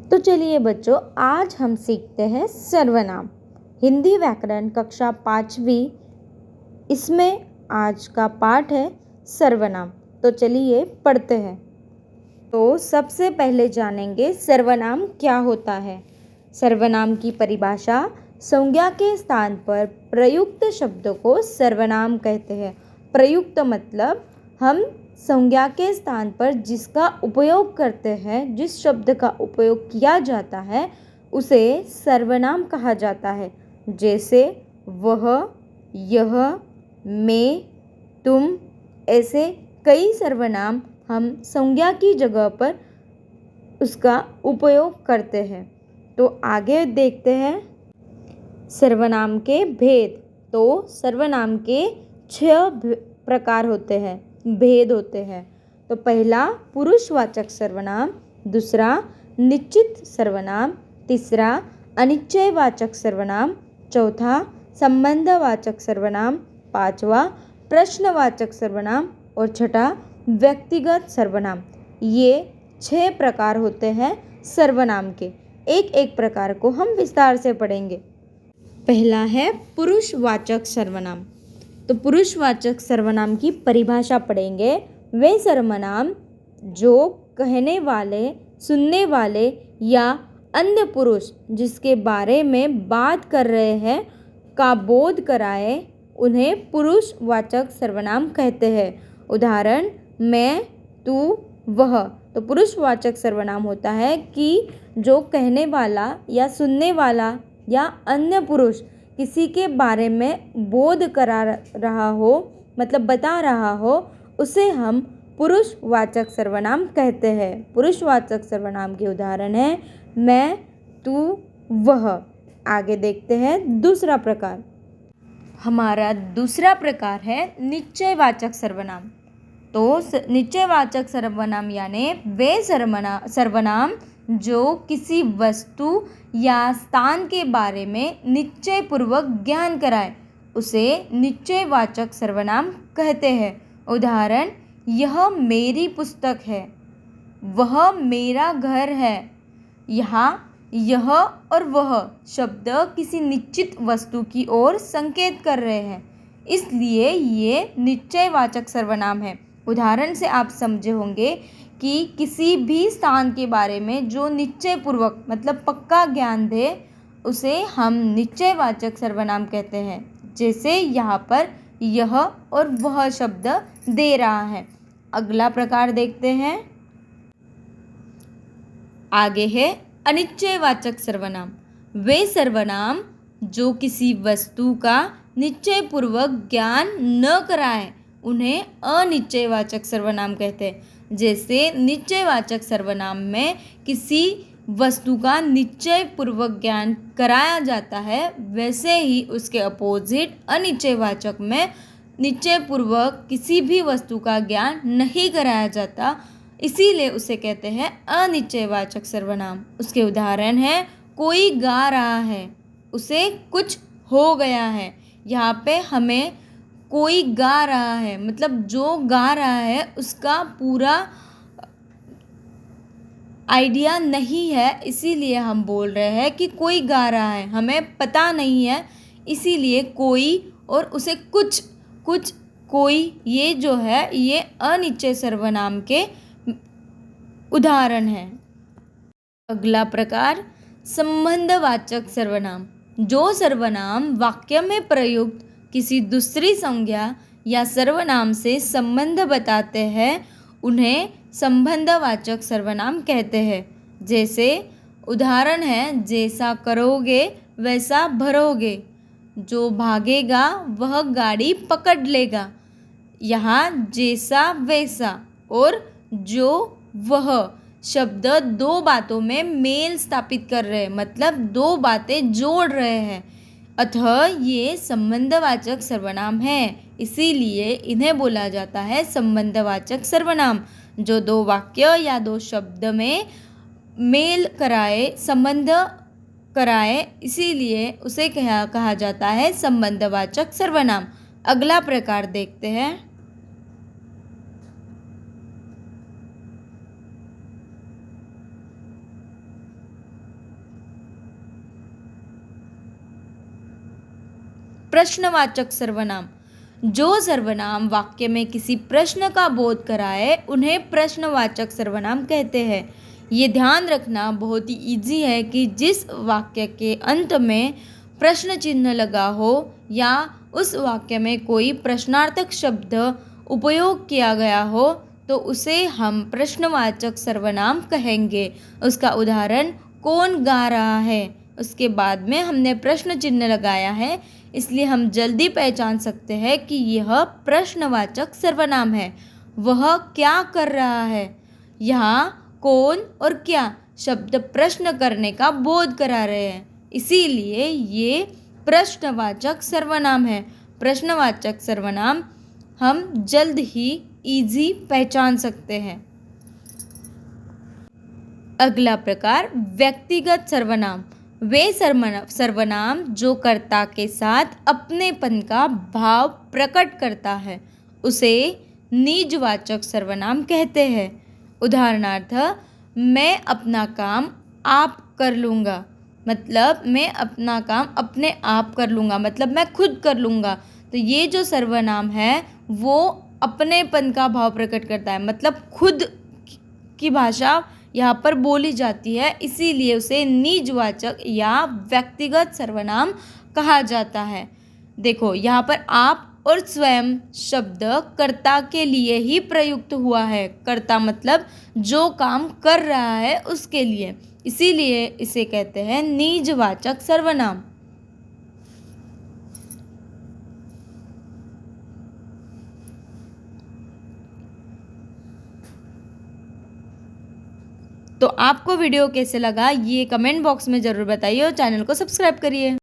तो चलिए बच्चों, आज हम सीखते हैं सर्वनाम। हिंदी व्याकरण कक्षा 5वीं, इसमें आज का पाठ है सर्वनाम। तो चलिए पढ़ते हैं। तो सबसे पहले जानेंगे सर्वनाम क्या होता है। सर्वनाम की परिभाषा: संज्ञा के स्थान पर प्रयुक्त शब्द को सर्वनाम कहते हैं। प्रयुक्त मतलब हम संज्ञा के स्थान पर जिसका उपयोग करते हैं, जिस शब्द का उपयोग किया जाता है उसे सर्वनाम कहा जाता है। जैसे वह, यह, मैं, तुम, ऐसे कई सर्वनाम हम संज्ञा की जगह पर उसका उपयोग करते हैं। तो आगे देखते हैं सर्वनाम के भेद। तो सर्वनाम के 6 प्रकार होते हैं, भेद होते हैं। तो पहला पुरुषवाचक सर्वनाम, दूसरा निश्चित सर्वनाम, तीसरा अनिश्चयवाचक सर्वनाम, चौथा संबंधवाचक सर्वनाम, पांचवा प्रश्नवाचक सर्वनाम और छठा व्यक्तिगत सर्वनाम। ये 6 प्रकार होते हैं सर्वनाम के। एक एक प्रकार को हम विस्तार से पढ़ेंगे। पहला है पुरुषवाचक सर्वनाम। तो पुरुषवाचक सर्वनाम की परिभाषा पढ़ेंगे। वे सर्वनाम जो कहने वाले, सुनने वाले या अन्य पुरुष जिसके बारे में बात कर रहे हैं का बोध कराए, उन्हें पुरुषवाचक सर्वनाम कहते हैं। उदाहरण: मैं, तू, वह। तो पुरुषवाचक सर्वनाम होता है कि जो कहने वाला या सुनने वाला या अन्य पुरुष किसी के बारे में बोध करा रहा हो, मतलब बता रहा हो, उसे हम पुरुषवाचक सर्वनाम कहते हैं। पुरुषवाचक सर्वनाम के उदाहरण हैं मैं, तू, वह। आगे देखते हैं दूसरा प्रकार। हमारा दूसरा प्रकार है निश्चयवाचक सर्वनाम। तो निश्चयवाचक सर्वनाम यानी वे सर्वनाम जो किसी वस्तु या स्थान के बारे में निश्चय पूर्वक ज्ञान कराए, उसे निश्चयवाचक सर्वनाम कहते हैं। उदाहरण: यह मेरी पुस्तक है, वह मेरा घर है। यहाँ यह और वह शब्द किसी निश्चित वस्तु की ओर संकेत कर रहे हैं, इसलिए ये निश्चयवाचक सर्वनाम है। उदाहरण से आप समझे होंगे कि किसी भी स्थान के बारे में जो निश्चय पूर्वक मतलब पक्का ज्ञान दे, उसे हम निश्चयवाचक सर्वनाम कहते हैं। जैसे यहाँ पर यह और वह शब्द दे रहा है। अगला प्रकार देखते हैं। आगे है अनिश्चयवाचक सर्वनाम। वे सर्वनाम जो किसी वस्तु का निश्चय पूर्वक ज्ञान न कराए, उन्हें अनिश्चयवाचक सर्वनाम कहते हैं। जैसे निश्चयवाचक सर्वनाम में किसी वस्तु का निश्चय पूर्वक ज्ञान कराया जाता है, वैसे ही उसके अपोजिट अनिश्चयवाचक में निश्चय पूर्वक किसी भी वस्तु का ज्ञान नहीं कराया जाता, इसीलिए उसे कहते हैं अनिश्चयवाचक सर्वनाम। उसके उदाहरण हैं कोई गा रहा है, उसे कुछ हो गया है। यहाँ पे हमें कोई गा रहा है मतलब जो गा रहा है उसका पूरा आइडिया नहीं है, इसीलिए हम बोल रहे हैं कि कोई गा रहा है। हमें पता नहीं है, इसीलिए कोई और उसे कुछ, कुछ, कोई, ये जो है ये अनिश्चय सर्वनाम के उदाहरण है। अगला प्रकार संबंधवाचक सर्वनाम। जो सर्वनाम वाक्य में प्रयुक्त किसी दूसरी संज्ञा या सर्वनाम से संबंध बताते हैं, उन्हें संबंधवाचक सर्वनाम कहते हैं। जैसे उदाहरण है जैसा करोगे वैसा भरोगे, जो भागेगा वह गाड़ी पकड़ लेगा। यहाँ जैसा, वैसा और जो, वह शब्द दो बातों में मेल स्थापित कर रहे हैं, मतलब दो बातें जोड़ रहे हैं, अतः ये संबंधवाचक सर्वनाम है। इसीलिए इन्हें बोला जाता है संबंधवाचक सर्वनाम। जो दो वाक्य या दो शब्द में मेल कराए, संबंध कराए, इसीलिए उसे कहा जाता है संबंधवाचक सर्वनाम। अगला प्रकार देखते हैं। प्रश्नवाचक सर्वनाम। जो सर्वनाम वाक्य में किसी प्रश्न का बोध कराए उन्हें प्रश्नवाचक सर्वनाम कहते हैं। ये ध्यान रखना बहुत ही इजी है कि जिस वाक्य के अंत में प्रश्न चिन्ह लगा हो या उस वाक्य में कोई प्रश्नार्थक शब्द उपयोग किया गया हो तो उसे हम प्रश्नवाचक सर्वनाम कहेंगे। उसका उदाहरण कौन गा रहा है, उसके बाद में हमने प्रश्न चिन्ह लगाया है, इसलिए हम जल्दी पहचान सकते हैं कि यह प्रश्नवाचक सर्वनाम है। वह क्या कर रहा है, यहाँ कौन और क्या शब्द प्रश्न करने का बोध करा रहे हैं, इसीलिए ये प्रश्नवाचक सर्वनाम है। प्रश्नवाचक सर्वनाम हम जल्द ही इजी पहचान सकते हैं। अगला प्रकार व्यक्तिगत सर्वनाम। वे सर्वनाम जो कर्ता के साथ अपनेपन का भाव प्रकट करता है उसे निजवाचक सर्वनाम कहते हैं। उदाहरणार्थ, मैं अपना काम आप कर लूँगा, मतलब मैं अपना काम अपने आप कर लूँगा, मतलब मैं खुद कर लूँगा। तो ये जो सर्वनाम है वो अपनेपन का भाव प्रकट करता है, मतलब खुद की भाषा यहाँ पर बोली जाती है, इसीलिए उसे निजवाचक या व्यक्तिगत सर्वनाम कहा जाता है। देखो यहाँ पर आप और स्वयं शब्द कर्ता के लिए ही प्रयुक्त हुआ है। कर्ता मतलब जो काम कर रहा है उसके लिए, इसीलिए इसे कहते हैं निजवाचक सर्वनाम। तो आपको वीडियो कैसे लगा ये कमेंट बॉक्स में ज़रूर बताइए और चैनल को सब्सक्राइब करिए।